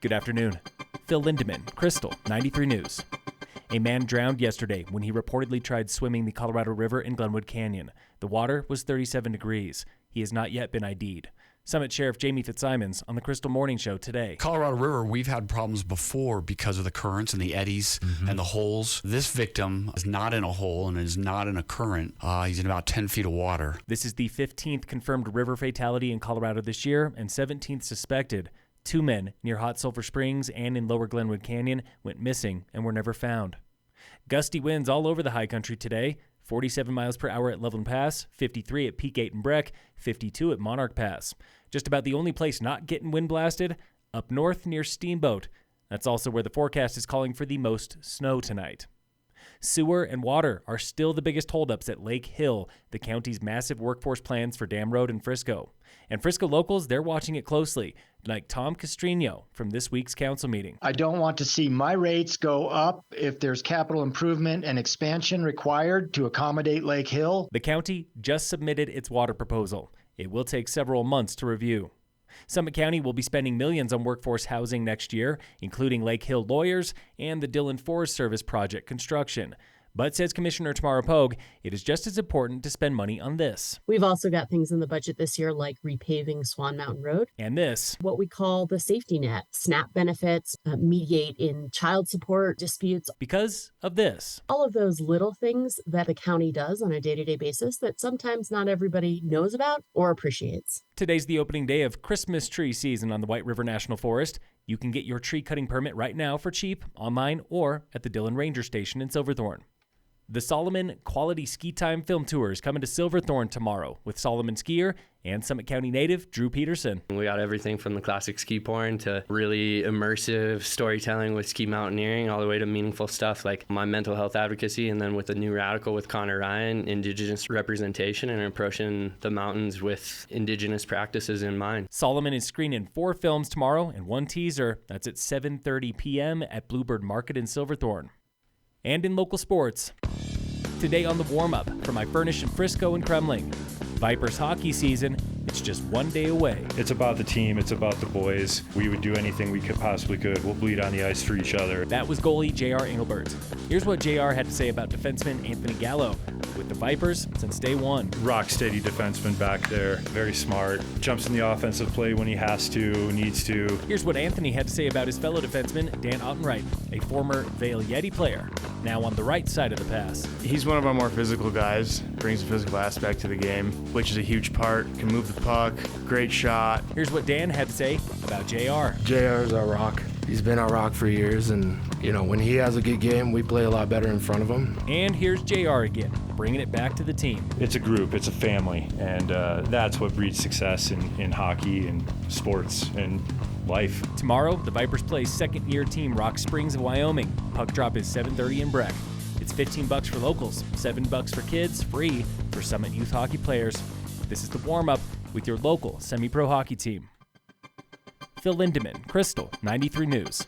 Good afternoon. Phil Lindemann, Krystal, 93 News. A man drowned yesterday when he reportedly tried swimming the Colorado River in Glenwood Canyon. The water was 37 degrees. He has not yet been ID'd. Summit Sheriff Jamie Fitzsimons on the Krystal Morning Show today. Colorado River, we've had problems before because of the currents and the eddies and the holes. This victim is not in a hole and is not in a current. He's in about 10 feet of water. This is the 15th confirmed river fatality in Colorado this year and 17th suspected. 2 men near Hot Sulphur Springs and in Lower Glenwood Canyon went missing and were never found. Gusty winds all over the high country today. 47 miles per hour at Loveland Pass, 53 at Peak 8 and Breck, 52 at Monarch Pass. Just about the only place not getting wind blasted, up north near Steamboat. That's also where the forecast is calling for the most snow tonight. Sewer and water are still the biggest holdups at Lake Hill, the county's massive workforce plans for Dam Road and Frisco. And Frisco locals, they're watching it closely, like Tom Castrino from this week's council meeting. I don't want to see my rates go up if there's capital improvement and expansion required to accommodate Lake Hill. The county just submitted its water proposal. It will take several months to review. Summit County will be spending millions on workforce housing next year, including Lake Hill lawyers and the Dillon Forest Service project construction. But, says Commissioner Tamara Pogue, it is just as important to spend money on this. We've also got things in the budget this year like repaving Swan Mountain Road. And this. What we call the safety net, SNAP benefits, mediate in child support disputes. Because of this. All of those little things that the county does on a day-to-day basis that sometimes not everybody knows about or appreciates. Today's the opening day of Christmas tree season on the White River National Forest. You can get your tree cutting permit right now for cheap, online, or at the Dillon Ranger Station in Silverthorne. The Salomon Quality Ski Time Film Tour is coming to Silverthorne tomorrow with Salomon skier and Summit County native Drew Peterson. We got everything from the classic ski porn to really immersive storytelling with ski mountaineering, all the way to meaningful stuff like my mental health advocacy, and then with the new radical with Connor Ryan, Indigenous representation and approaching the mountains with Indigenous practices in mind. Salomon is screening 4 films tomorrow and 1 teaser. That's at 7:30 p.m. at Bluebird Market in Silverthorne. And in local sports, today on the Warmup from my furnish in Frisco and Kremling. Vipers hockey season, it's just 1 day away. It's about the team, it's about the boys. We would do anything we possibly could. We'll bleed on the ice for each other. That was goalie J.R. Engelbert. Here's what J.R. had to say about defenseman Anthony Gallo with the Vipers since day one. Rock steady defenseman back there, very smart. Jumps in the offensive play when he has to, needs to. Here's what Anthony had to say about his fellow defenseman Dan Ottenreit, a former Vail Yeti player, now on the right side of the pass. He's one of our more physical guys, brings a physical aspect to the game, which is a huge part, can move the puck, great shot. Here's what Dan had to say about JR. JR is our rock. He's been our rock for years, and, when he has a good game, we play a lot better in front of him. And here's JR again, bringing it back to the team. It's a group, it's a family, and that's what breeds success in hockey and sports and life. Tomorrow, the Vipers play second-year team Rock Springs of Wyoming. Puck drop is 7:30 in Breck. It's $15 for locals, $7 for kids, free for Summit Youth hockey players. This is the Warm-Up with your local semi-pro hockey team. Phil Lindemann, Krystal, 93 News.